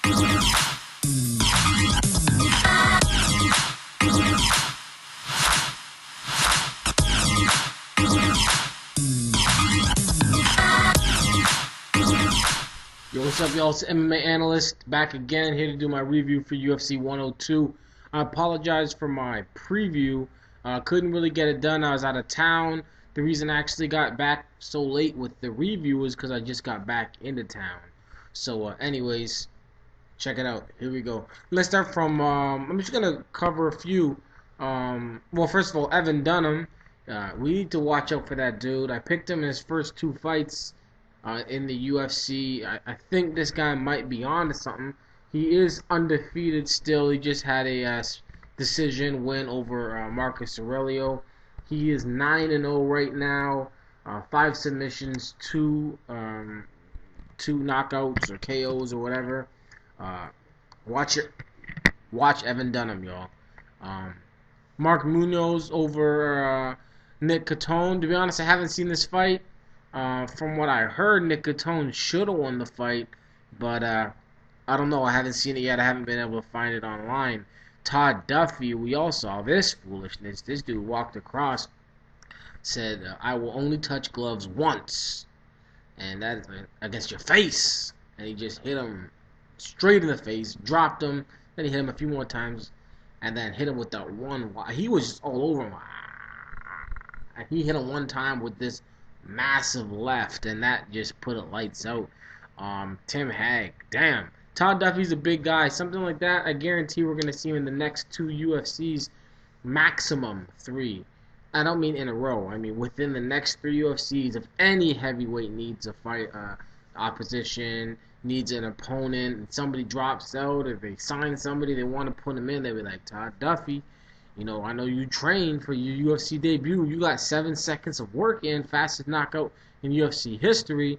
Yo, what's up, y'all? It's MMA Analyst back again, here to do my review for UFC 102. I apologize for my preview. Couldn't really get it done. I was out of town. The reason I actually got back so late with the review is because I just got back into town. So, anyways, check it out. Here we go. Let's start from, I'm just going to cover a few. Well, first of all, Evan Dunham. We need to watch out for that dude. I picked him in his first two fights. In the UFC. I think this guy might be on to something. He is undefeated still. He just had a decision win over Marcus Aurelio. He is 9-0 right now. 5 submissions, 2 knockouts or KOs or whatever. Watch Evan Dunham, y'all. Mark Munoz over Nick Catone. To be honest, I haven't seen this fight. From what I heard, Nick Catone should have won the fight, but I don't know. I haven't seen it yet. I haven't been able to find it online. Todd Duffy, we all saw this foolishness. This dude walked across, said, "I will only touch gloves once, and that is against your face." And he just hit him straight in the face, dropped him, then he hit him a few more times, and then hit him with that one. He was just all over him. And he hit him one time with this massive left, and that just put it lights out. Tim Hag, damn. Todd Duffy's a big guy. Something like that, I guarantee we're going to see him in the next 2 UFCs, maximum 3. I don't mean in a row. I mean within the next 3 UFCs. If any heavyweight needs a fight, opposition, needs an opponent, and somebody drops out, or they sign somebody, they want to put him in, they'll be like, Todd Duffy, you know, I know you trained for your UFC debut. You got 7 seconds of work in, fastest knockout in UFC history.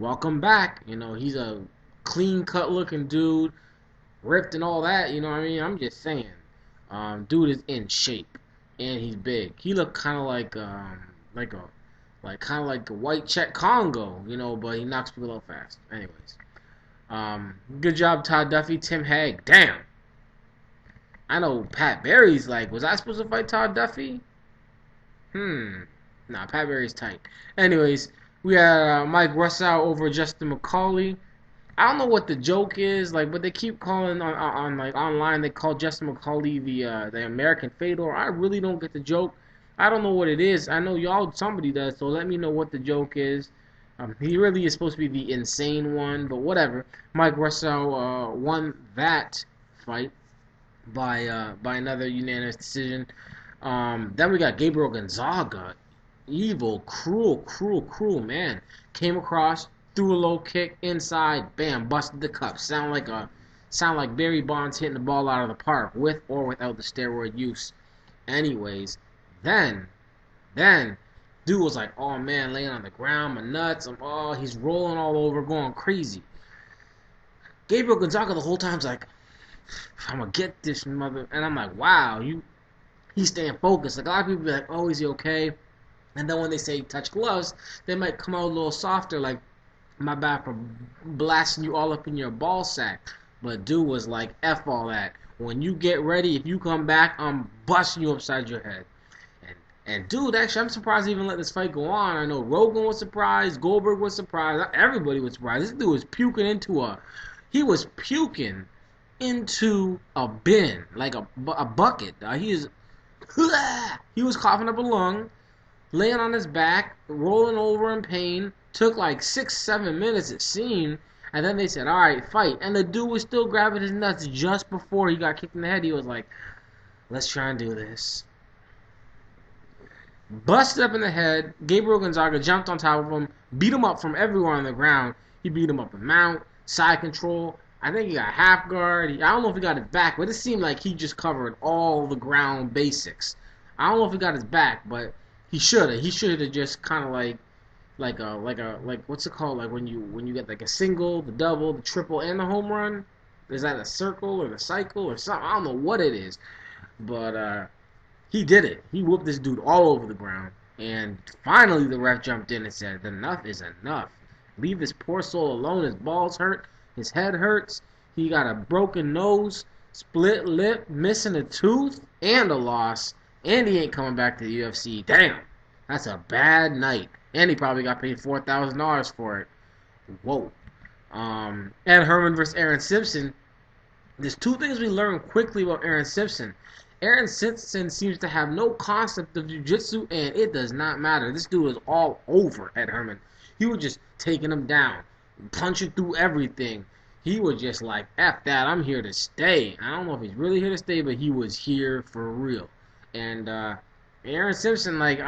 Welcome back. You know, he's a clean-cut looking dude, ripped and all that. You know what I mean? I'm just saying. Dude is in shape, and he's big. He looked kind of like a white Czech Congo, you know, but he knocks people out fast. Anyways, good job, Todd Duffy. Tim Hag, damn. I know Pat Barry's like, was I supposed to fight Todd Duffy? Nah, Pat Barry's tight. Anyways, we had Mike Russell over Justin McCauley. I don't know what the joke is, like, but they keep calling on like online. They call Justin McCauley the American Fedor. I really don't get the joke. I don't know what it is. I know y'all, somebody does. So let me know what the joke is. He really is supposed to be the insane one, but whatever. Mike Russell won that fight by another unanimous decision. Then we got Gabriel Gonzaga. Evil, cruel man. Came across, threw a low kick inside, bam, busted the cup. Sound like Barry Bonds hitting the ball out of the park, with or without the steroid use. Anyways, then dude was like, oh man, laying on the ground, my nuts, he's rolling all over, going crazy. Gabriel Gonzaga the whole time's like, I'm gonna get this mother, and I'm like, wow, he's staying focused. Like, a lot of people be like, oh, is he okay? And then when they say touch gloves, they might come out a little softer, like, my bad for blasting you all up in your ball sack. But dude was like, F all that. When you get ready, if you come back, I'm busting you upside your head. And dude, actually, I'm surprised he even let this fight go on. I know Rogan was surprised, Goldberg was surprised, everybody was surprised. This dude was puking into a bin, like a bucket. He was coughing up a lung, laying on his back, rolling over in pain. Took like 6-7 minutes it seemed, and then they said, all right, fight. And the dude was still grabbing his nuts just before he got kicked in the head. He was like, let's try and do this. Busted up in the head. Gabriel Gonzaga jumped on top of him, beat him up from everywhere on the ground. He beat him up in mount, side control. I think he got half guard. I don't know if he got his back, but it seemed like he just covered all the ground basics. I don't know if he got his back, but he should have. He should have just kind of like what's it called? Like when you get like a single, the double, the triple, and the home run. Is that a circle or the cycle or something? I don't know what it is, but he did it. He whooped this dude all over the ground, and finally the ref jumped in and said, "Enough is enough. Leave this poor soul alone. His balls hurt. His head hurts. He got a broken nose, split lip, missing a tooth, and a loss. And he ain't coming back to the UFC. Damn. That's a bad night. And he probably got paid $4,000 for it. Whoa. Ed Herman versus Aaron Simpson. There's two things we learned quickly about Aaron Simpson. Aaron Simpson seems to have no concept of jiu-jitsu, and it does not matter. This dude is all over Ed Herman. He was just taking him down, punching through everything. He was just like, F that, I'm here to stay. I don't know if he's really here to stay, but he was here for real. And Aaron Simpson, like,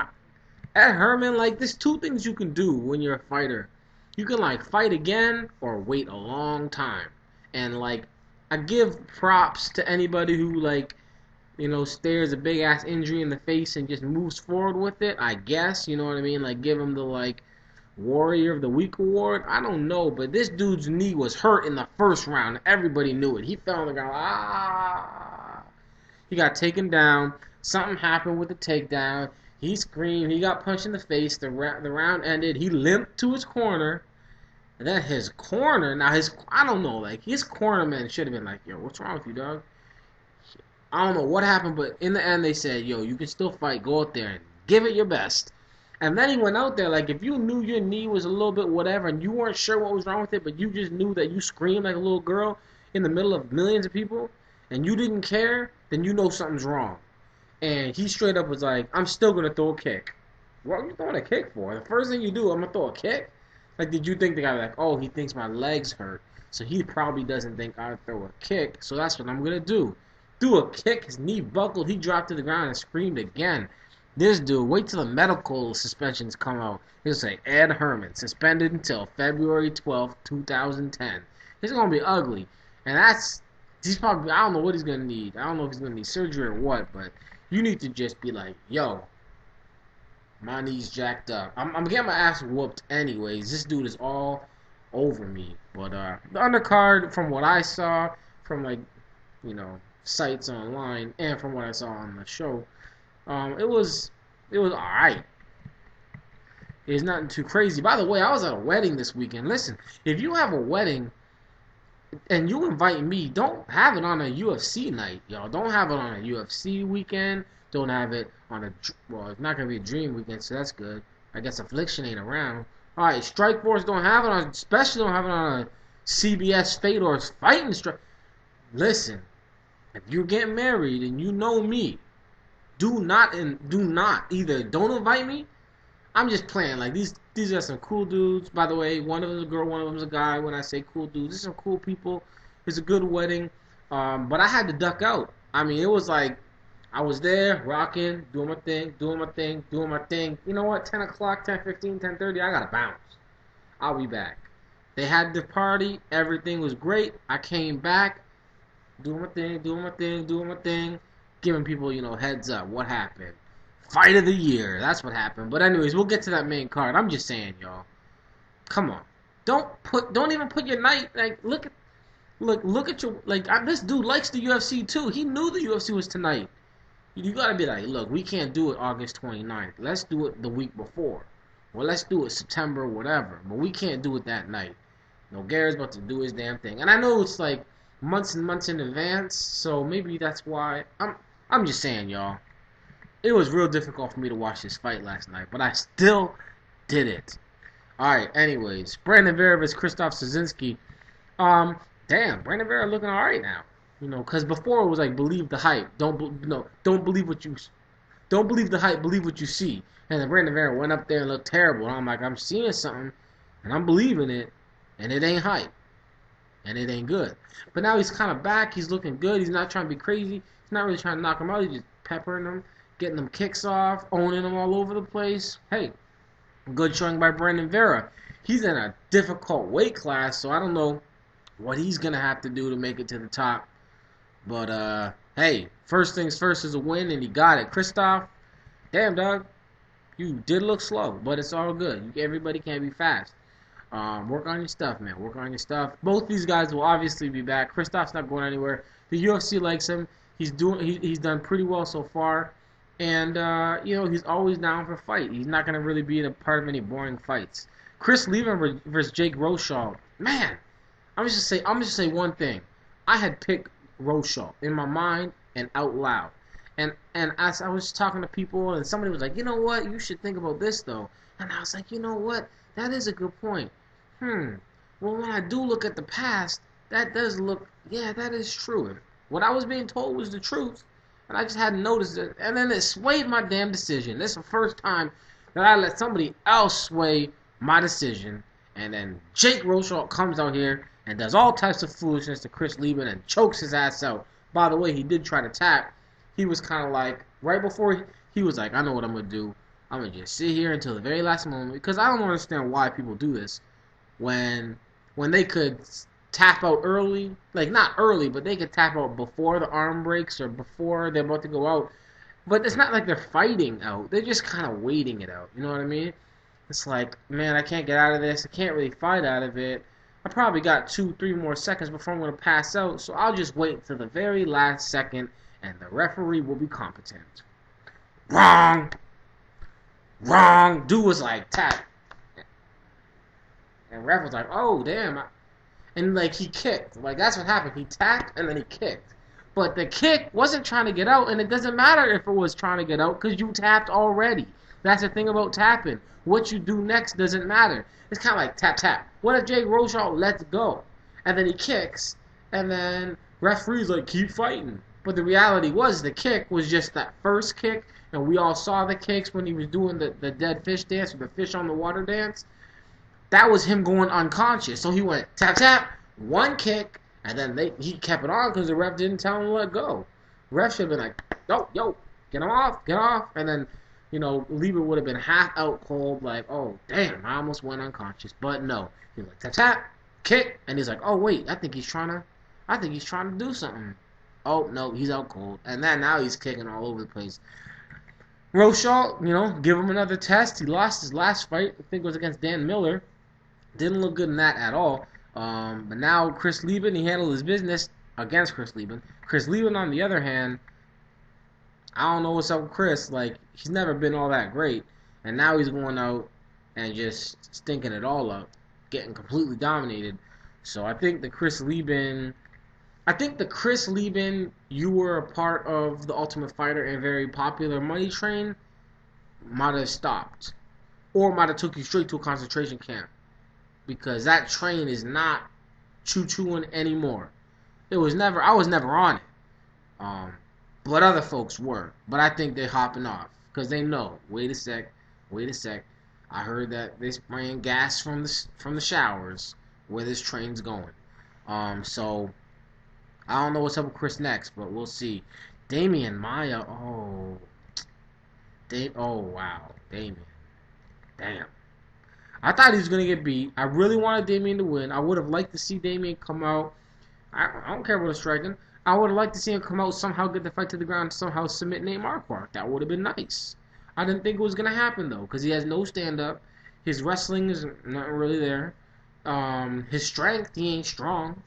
Ed Herman, like, there's two things you can do when you're a fighter. You can, like, fight again or wait a long time. And, like, I give props to anybody who, like, you know, stares a big-ass injury in the face and just moves forward with it, I guess, you know what I mean? Like, give him the, like, Warrior of the Week award. I don't know, but this dude's knee was hurt in the first round. Everybody knew it. He fell on the ground. He got taken down. Something happened with the takedown. He screamed. He got punched in the face. The round ended. He limped to his corner. And then his corner, I don't know, like, his cornerman should have been like, yo, what's wrong with you, dog? I don't know what happened, but in the end they said, yo, you can still fight. Go out there and give it your best. And then he went out there, like, if you knew your knee was a little bit whatever and you weren't sure what was wrong with it, but you just knew that you screamed like a little girl in the middle of millions of people and you didn't care, then you know something's wrong. And he straight up was like, I'm still going to throw a kick. What are you throwing a kick for? The first thing you do, I'm going to throw a kick? Like, did you think the guy was like, oh, he thinks my legs hurt, so he probably doesn't think I'd throw a kick, so that's what I'm going to do. Threw a kick, his knee buckled, he dropped to the ground and screamed again. This dude, wait till the medical suspensions come out. He'll say, Ed Herman, suspended until February 12th, 2010. It's going to be ugly. And he's probably, I don't know what he's going to need. I don't know if he's going to need surgery or what, but you need to just be like, yo, my knee's jacked up. I'm getting my ass whooped anyways. This dude is all over me. But the undercard, from what I saw, from, like, you know, sites online, and from what I saw on the show, it was alright. It's nothing too crazy. By the way, I was at a wedding this weekend. Listen, if you have a wedding and you invite me, don't have it on a UFC night, y'all. Don't have it on a UFC weekend. Don't have it on it's not going to be a dream weekend, so that's good. I guess Affliction ain't around. Alright, Strikeforce don't have it on, especially don't have it on a CBS Fedor's Fighting Strike. Listen, if you're getting married and you know me, do not either don't invite me. I'm just playing. Like, these are some cool dudes. By the way, one of them is a girl, one of them is a guy. When I say cool dudes, these are some cool people. It's a good wedding. But I had to duck out. I mean, it was like, I was there, rocking, doing my thing. You know what? 10 o'clock, 10:15, 10:30, I gotta bounce. I'll be back. They had the party. Everything was great. I came back, doing my thing, giving people, you know, heads up. What happened? Fight of the year. That's what happened. But anyways, we'll get to that main card. I'm just saying, y'all. Come on. Don't even put your night, like, look at your, like, this dude likes the UFC too. He knew the UFC was tonight. You gotta be like, look, we can't do it August 29th. Let's do it the week before. Well, let's do it September, whatever. But we can't do it that night. Nogueira's about to do his damn thing. And I know it's like months and months in advance, so maybe that's why. I'm just saying, y'all. It was real difficult for me to watch this fight last night, but I still did it. Alright, anyways. Brandon Vera vs. Krzysztof Szynski. Damn, Brandon Vera looking alright now. You know, because before it was like, believe the hype. Don't believe the hype, believe what you see. And then Brandon Vera went up there and looked terrible. And I'm like, I'm seeing something, and I'm believing it, and it ain't hype. And it ain't good. But now he's kind of back. He's looking good. He's not trying to be crazy. He's not really trying to knock him out. He's just peppering them, getting them kicks off, owning them all over the place. Hey, good showing by Brandon Vera. He's in a difficult weight class, so I don't know what he's going to have to do to make it to the top. But, hey, first things first is a win, and he got it. Krzysztof, damn, dog, you did look slow, but it's all good. Everybody can't be fast. Work on your stuff, man. Work on your stuff. Both these guys will obviously be back. Krzysztof's not going anywhere. The UFC likes him. He's done pretty well so far. And, you know, he's always down for a fight. He's not going to really be a part of any boring fights. Chris Levin versus Jake Roshaw. Man, I'm just say one thing. I had picked Rochelle in my mind and out loud. And as I was talking to people, and somebody was like, you know what, you should think about this though. And I was like, you know what, that is a good point. Well, when I do look at the past, that does look, yeah, that is true. What I was being told was the truth, and I just hadn't noticed it. And then it swayed my damn decision. This is the first time that I let somebody else sway my decision. And then Jake Rochelle comes out here and does all types of foolishness to Chris Lieben and chokes his ass out. By the way, he did try to tap. He was kind of like, right before he was like, I know what I'm going to do. I'm going to just sit here until the very last moment. Because I don't understand why people do this. When they could tap out early, like not early, but they could tap out before the arm breaks or before they're about to go out. But it's not like they're fighting out. They're just kind of waiting it out. You know what I mean? It's like, man, I can't get out of this. I can't really fight out of it. I probably got 2-3 more seconds before I'm going to pass out. So I'll just wait until the very last second and the referee will be competent. Wrong. Dude was like, tap. And ref was like, oh, damn. And, like, he kicked. Like, that's what happened. He tapped, and then he kicked. But the kick wasn't trying to get out, and it doesn't matter if it was trying to get out because you tapped already. That's the thing about tapping. What you do next doesn't matter. It's kind of like tap, tap. What if Jake Rochelle lets go? And then he kicks, and then referee's like, keep fighting. But the reality was the kick was just that first kick, and we all saw the kicks when he was doing the dead fish dance or the fish on the water dance. That was him going unconscious. So he went tap, tap, one kick, and then he kept it on because the ref didn't tell him to let go. The ref should have been like, yo, get him off. And then, Lieber would have been half out cold, like, oh, damn, I almost went unconscious. But no. He was like, tap, tap, kick, and he's like, oh, wait, I think he's trying to do something. Oh, no, he's out cold. And then now he's kicking all over the place. Rochelle, give him another test. He lost his last fight. I think it was against Dan Miller. Didn't look good in that at all. But now Chris Lieben, he handled his business against Chris Lieben. Chris Lieben, on the other hand, I don't know what's up with Chris. Like, he's never been all that great. And now he's going out and just stinking it all up, getting completely dominated. So I think the Chris Lieben, you were a part of the Ultimate Fighter and very popular Money Train, might have stopped. Or might have took you straight to a concentration camp. Because that train is not choo-chooing anymore. I was never on it. But other folks were. But I think they're hopping off. Because they know, wait a sec. I heard that they're spraying gas from the showers where this train's going. So I don't know what's up with Chris next, but we'll see. Damian Maia, wow. Damian. Damn. I thought he was going to get beat. I really wanted Damian to win. I would have liked to see Damian come out. I don't care about the striking. I would have liked to see him come out, somehow get the fight to the ground, somehow submit Nate Marquardt. That would have been nice. I didn't think it was going to happen, though, because he has no stand-up. His wrestling is not really there. His strength, he ain't strong.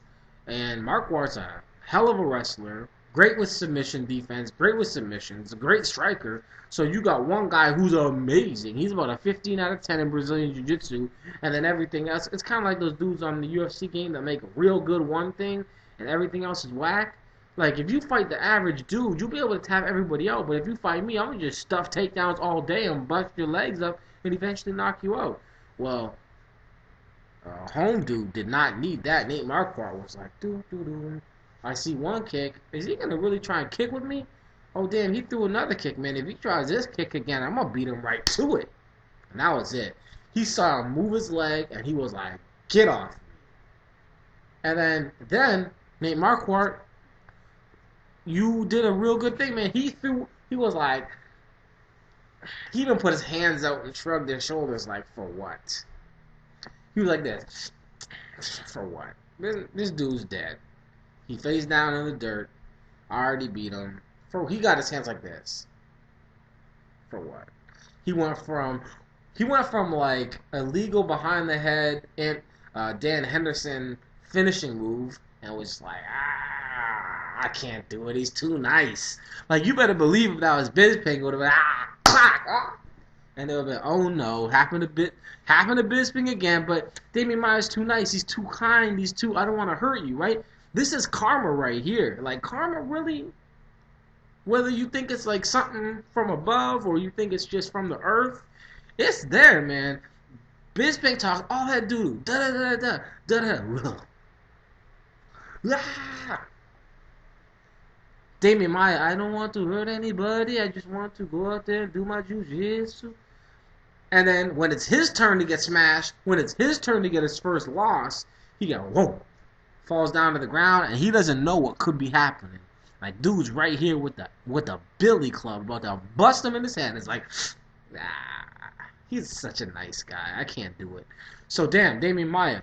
And Marquardt's a hell of a wrestler. Great with submission defense. Great with submissions. A great striker. So you got one guy who's amazing. He's about a 15 out of 10 in Brazilian Jiu-Jitsu. And then everything else. It's kind of like those dudes on the UFC game that make a real good one thing and everything else is whack. Like, if you fight the average dude, you'll be able to tap everybody out. But if you fight me, I'm going to just stuff takedowns all day and bust your legs up and eventually knock you out. Well, home dude did not need that. Nate Marquardt was like, doo-doo-doo. I see one kick. Is he going to really try and kick with me? Oh, damn, he threw another kick, man. If he tries this kick again, I'm going to beat him right to it. And that was it. He saw him move his leg, and he was like, get off me. And then Nate Marquardt, you did a real good thing, man. He was like, he even put his hands out and shrugged his shoulders like, for what? He was like this. For what? This dude's dead. He face down in the dirt. I already beat him. He got his hands like this. For what? He went from like a legal behind the head and Dan Henderson finishing move and was like, I can't do it. He's too nice. Like, you better believe if that was Bisping, would have been and they would have been, oh no, happened to Bisping again. But Damian Maia's too nice. He's too kind. I don't want to hurt you, right? This is karma right here. Like, karma really, whether you think it's like something from above or you think it's just from the earth, it's there, man. Bisping talks all that do. Da da da da da da. Damian Maya, I don't want to hurt anybody. I just want to go out there and do my jiu-jitsu. And then when it's his turn to get smashed, when it's his turn to get his first loss, he got whoa, falls down to the ground, and he doesn't know what could be happening. Like, dude's right here with the billy club about to bust him in his head. It's like, he's such a nice guy. I can't do it. So damn, Damian Maya,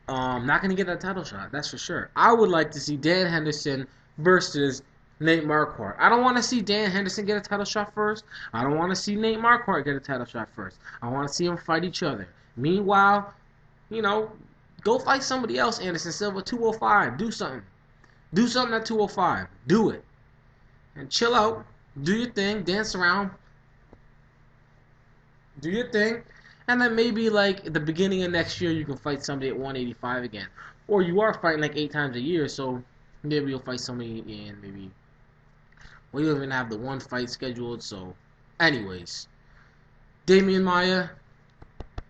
not gonna get that title shot. That's for sure. I would like to see Dan Henderson versus Nate Marquardt. I don't want to see Dan Henderson get a title shot first. I don't want to see Nate Marquardt get a title shot first. I want to see them fight each other. Meanwhile, go fight somebody else, Anderson Silva, 205. Do something. Do something at 205. Do it. And chill out. Do your thing. Dance around. Do your thing. And then maybe, like, at the beginning of next year, you can fight somebody at 185 again. Or you are fighting, like, 8 times a year, so maybe you'll fight somebody in maybe... Well, you don't even have the one fight scheduled, so... Anyways. Damian Maya,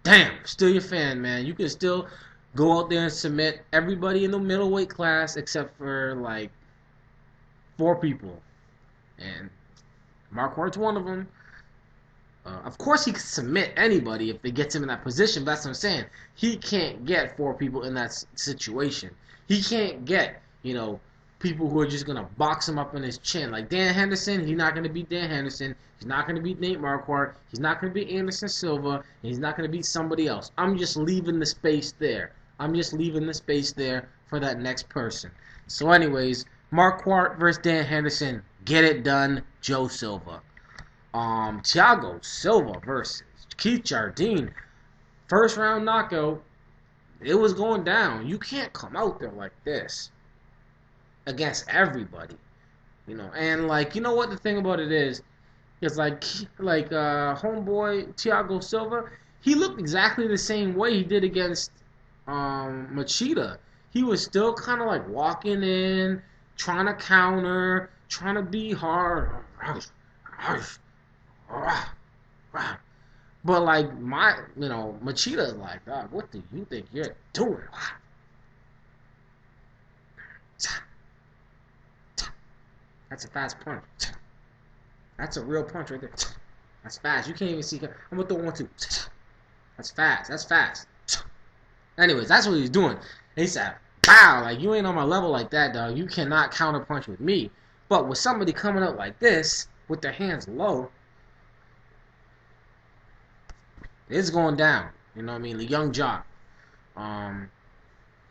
damn, still your fan, man. You can still go out there and submit everybody in the middleweight class except for, like, 4 people. And Marquardt's one of them. Of course, he can submit anybody if they gets him in that position, but that's what I'm saying. He can't get 4 people in that situation. He can't get, people who are just going to box him up in his chin. Like Dan Henderson, he's not going to beat Dan Henderson. He's not going to beat Nate Marquardt. He's not going to beat Anderson Silva. And he's not going to beat somebody else. I'm just leaving the space there. I'm just leaving the space there for that next person. So anyways, Marquardt versus Dan Henderson. Get it done, Joe Silva. Thiago Silva versus Keith Jardine. First round knockout. It was going down. You can't come out there like this against everybody, And like, what the thing about it is like homeboy Thiago Silva. He looked exactly the same way he did against Machida. He was still kind of like walking in, trying to counter, trying to be hard. But like Machida is like, God, what do you think you're doing? That's a fast punch. That's a real punch right there. That's fast. You can't even see. I'm gonna throw 1, 2. That's fast. That's fast. Anyways, that's what he's doing. And he said, "Wow, like you ain't on my level like that, dog. You cannot counter punch with me." But with somebody coming up like this, with their hands low, it's going down. You know what I mean? The young jock.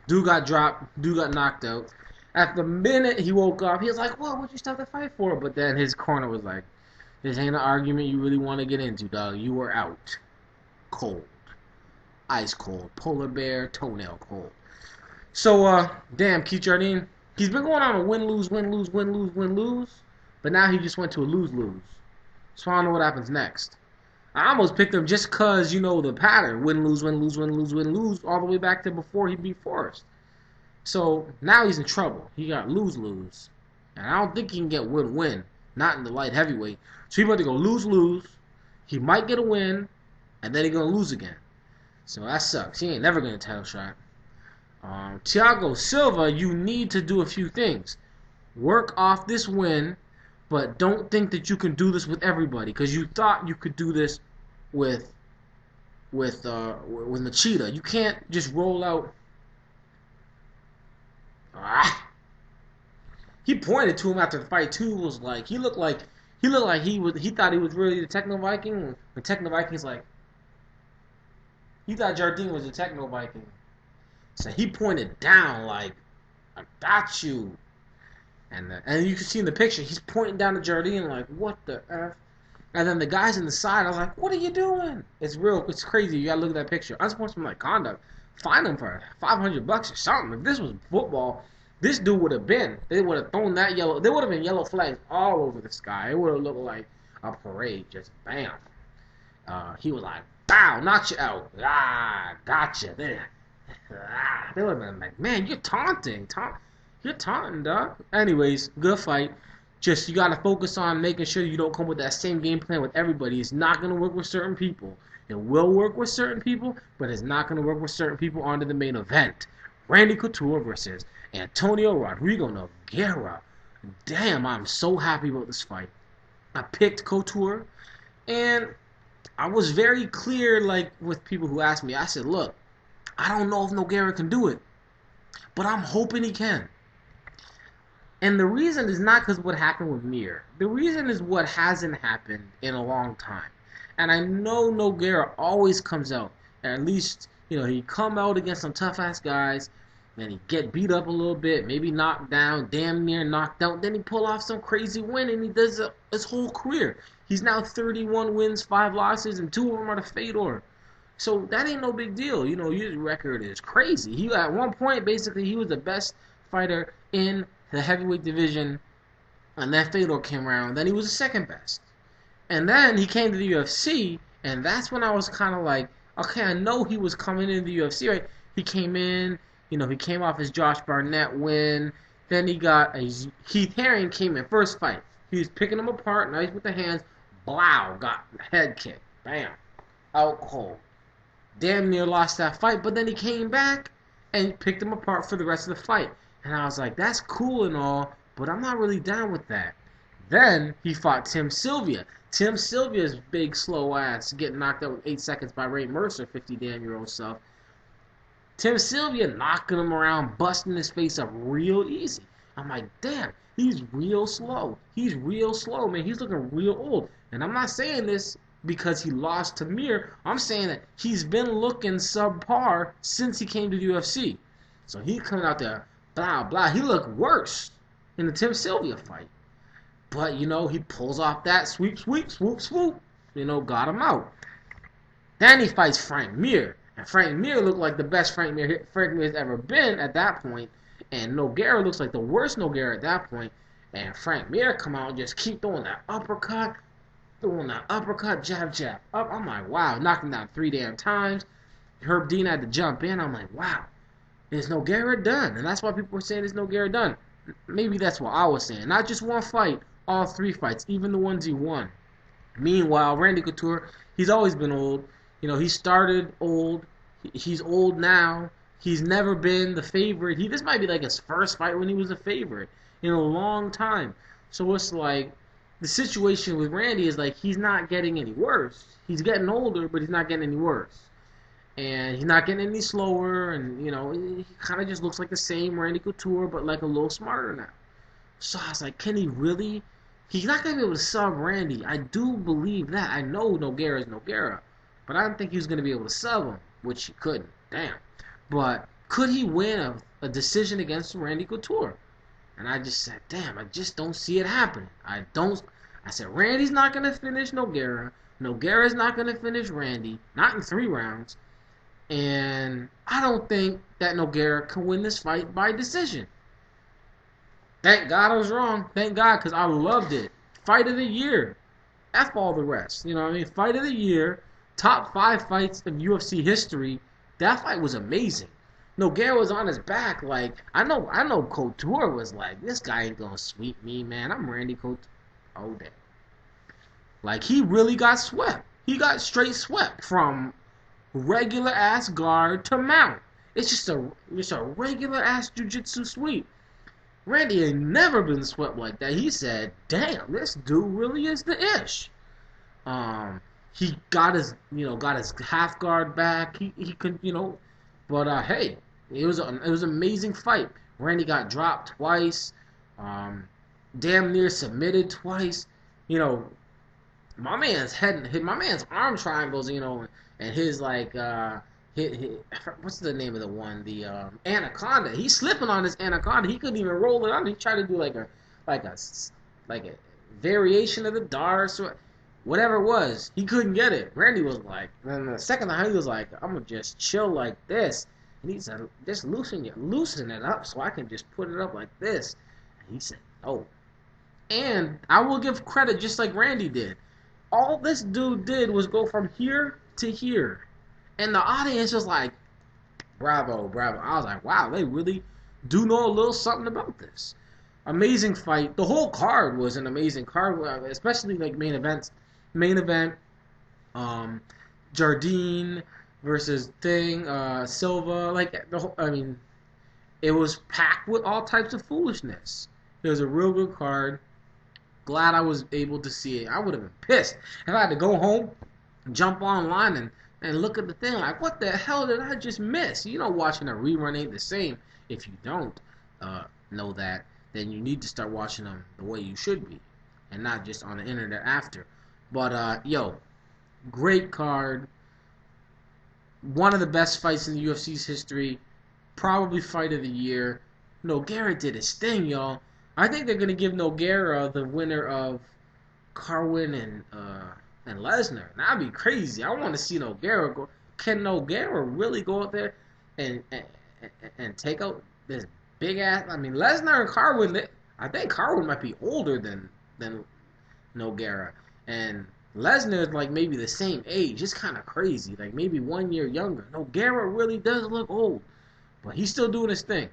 Dude got dropped. Dude got knocked out. At the minute he woke up, he was like, "What? What'd you start the fight for?" But then his corner was like, "This ain't an argument you really want to get into, dog. You were out. Cold. Ice cold. Polar bear, toenail cold." So, damn, Keith Jardine, he's been going on a win-lose, win-lose, win-lose, win-lose. But now he just went to a lose-lose. So I don't know what happens next. I almost picked him just because, the pattern. Win-lose, win-lose, win-lose, win-lose, all the way back to before he beat Forrest. So now he's in trouble. He got lose-lose. And I don't think he can get win-win. Not in the light heavyweight. So he's about to go lose-lose. He might get a win. And then he's going to lose again. So that sucks. He ain't never getting a title shot. Thiago Silva, you need to do a few things. Work off this win. But don't think that you can do this with everybody. Because you thought you could do this with Machida. You can't just roll out. He pointed to him after the fight too. Was like he looked like he thought he was really the Techno Viking. The Techno Viking's like he thought Jardine was the Techno Viking. So he pointed down like, "I got you." And you can see in the picture he's pointing down to Jardine like, "What the F?" And then the guys in the side are like, "What are you doing?" It's crazy. You gotta look at that picture. Unsportsmanlike conduct. Fine him for $500 or something. If this was football, this dude would have been. They would have thrown that yellow. There would have been yellow flags all over the sky. It would have looked like a parade. Just bam. He was like, "Bow, knocked you out. Gotcha." There. They would have been like, "Man, you're taunting. You're taunting, dog. Anyways, good fight. Just you gotta focus on making sure you don't come with that same game plan with everybody. It's not gonna work with certain people. It will work with certain people, but it's not gonna work with certain people onto the main event. Randy Couture versus Antonio Rodrigo Nogueira. Damn, I'm so happy about this fight. I picked Couture, and I was very clear, like with people who asked me. I said, look, I don't know if Nogueira can do it, but I'm hoping he can. And the reason is not because what happened with Mir. The reason is what hasn't happened in a long time. And I know Nogueira always comes out. At least, he come out against some tough-ass guys, and he get beat up a little bit, maybe knocked down, damn near knocked out. Then he pull off some crazy win, and he does his whole career. He's now 31 wins, 5 losses, and 2 of them are to Fedor. So that ain't no big deal. His record is crazy. He at one point, basically, he was the best fighter in the heavyweight division, and then Fedor came around. Then he was the second best. And then he came to the UFC, and that's when I was kind of like, okay, I know he was coming into the UFC, right? He came in, he came off his Josh Barnett win. Then he got Keith Haring came in first fight. He was picking him apart, nice with the hands. Blow, got head kick. Bam. Out cold. Damn near lost that fight, but then he came back and picked him apart for the rest of the fight. And I was like, that's cool and all, but I'm not really down with that. Then he fought Tim Sylvia. Tim Sylvia's big, slow ass getting knocked out with 8 seconds by Ray Mercer, 50-damn-year-old self. Tim Sylvia knocking him around, busting his face up real easy. I'm like, damn, he's real slow. He's real slow, man. He's looking real old. And I'm not saying this because he lost to Mir. I'm saying that he's been looking subpar since he came to the UFC. So he coming out there, blah, blah. He looked worse in the Tim Sylvia fight. But, he pulls off that sweep, sweep, swoop, swoop. Got him out. Then he fights Frank Mir. And Frank Mir looked like the best Frank Mir's ever been at that point. And Nogueira looks like the worst Nogueira at that point. And Frank Mir come out and just keep throwing that uppercut. Jab, jab, up. I'm like, wow. Knocked him down 3 damn times. Herb Dean had to jump in. I'm like, wow. Is Nogueira done? And that's why people were saying is Nogueira done. Maybe that's what I was saying. Not just one fight, all 3 fights, even the ones he won. Meanwhile, Randy Couture, he's always been old. He started old. He's old now. He's never been the favorite. This might be like his first fight when he was a favorite in a long time. So it's like the situation with Randy is like he's not getting any worse. He's getting older, but he's not getting any worse. And he's not getting any slower. And, he kind of just looks like the same Randy Couture, but like a little smarter now. So I was like, can he really? He's not going to be able to sub Randy. I do believe that. I know Nogueira is Nogueira. But I didn't think he was going to be able to sub him, which he couldn't. Damn. But could he win a decision against Randy Couture? And I just said, damn, I just don't see it happening. I said, Randy's not going to finish Nogueira. Nogueira's not going to finish Randy. Not in 3 rounds. And I don't think that Nogueira can win this fight by decision. Thank God I was wrong. Thank God, because I loved it. Fight of the year. F all the rest. Fight of the year. Top 5 fights in UFC history. That fight was amazing. Nogueira was on his back. Like, I know Couture was like, this guy ain't going to sweep me, man. I'm Randy Couture. Oh, damn. Like, he really got swept. He got straight swept from regular-ass guard to mount. It's just a regular-ass jiu-jitsu sweep. Randy ain't never been swept like that. He said, damn, this dude really is the ish. He got his half guard back. He could, but hey, it was an amazing fight. Randy got dropped twice, damn near submitted twice. My man's arm triangles, and his like what's the name of the one? The anaconda. He's slipping on his anaconda. He couldn't even roll it on. He tried to do like a variation of the darts or whatever it was. He couldn't get it. Randy was like, and the second time he was like, I'm gonna just chill like this. And he said, just loosen it up so I can just put it up like this. And he said, oh. And I will give credit just like Randy did. All this dude did was go from here to here. And the audience was like, bravo, bravo. I was like, wow, they really do know a little something about this. Amazing fight. The whole card was an amazing card, especially like main events. Main event, um, Jardine versus Silva. Like the whole, I mean, it was packed with all types of foolishness. It was a real good card. Glad I was able to see it. I would have been pissed if I had to go home, jump online, and look at the thing like, what the hell did I just miss? You know, watching a rerun ain't the same. If you don't know that, then you need to start watching them the way you should be, and not just on the internet after. But yo, great card. One of the best fights in the UFC's history. Probably fight of the year. Nogueira did his thing, y'all. I think they're gonna give Nogueira the winner of Carwin and Lesnar. That'd be crazy. I want to see Nogueira go. Can Nogueira really go out there and and take out this big ass? I mean, Lesnar and Carwin. I think Carwin might be older than Nogueira, and Lesnar is like maybe the same age. It's kind of crazy. Like maybe 1 year younger. Nogueira really does look old, but he's still doing his thing.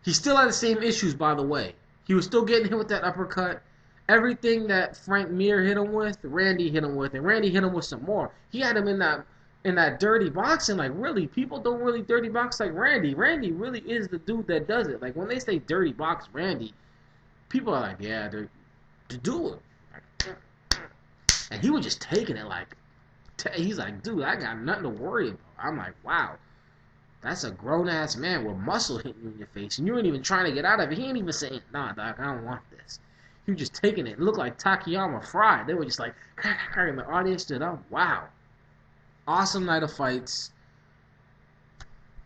He still had the same issues, by the way. He was still getting hit with that uppercut. Everything that Frank Mir hit him with, Randy hit him with, and Randy hit him with some more. He had him in that dirty boxing. Like, really, people don't really dirty box like Randy. Randy really is the dude that does it. Like, when they say dirty box Randy, people are like, yeah, to do it. And he was just taking it like, he's like, dude, I got nothing to worry about. I'm like, wow. That's a grown-ass man with muscle hitting you in your face, and you ain't even trying to get out of it. He ain't even saying, nah, doc, I don't want this. He was just taking it. It looked like Takayama fried. They were just like, and the audience stood up. Wow. Awesome night of fights.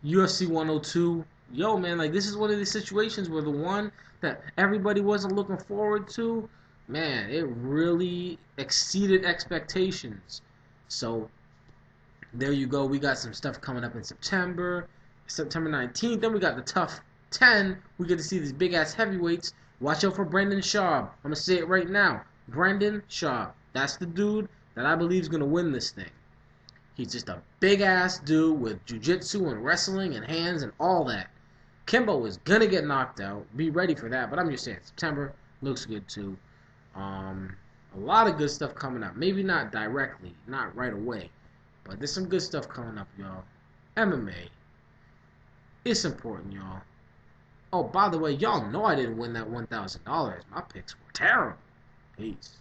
UFC 102. Yo, man, like, this is one of these situations where the one that everybody wasn't looking forward to, man, it really exceeded expectations. So, there you go. We got some stuff coming up in September 19th. Then we got the Tough 10. We get to see these big-ass heavyweights. Watch out for Brendan Schaub. I'm going to say it right now. Brendan Schaub. That's the dude that I believe is going to win this thing. He's just a big-ass dude with jiu-jitsu and wrestling and hands and all that. Kimbo is going to get knocked out. Be ready for that. But I'm just saying, September looks good too. A lot of good stuff coming up. Maybe not directly, not right away. But there's some good stuff coming up, y'all. MMA. It's important, y'all. Oh, by the way, y'all know I didn't win that $1,000. My picks were terrible. Peace.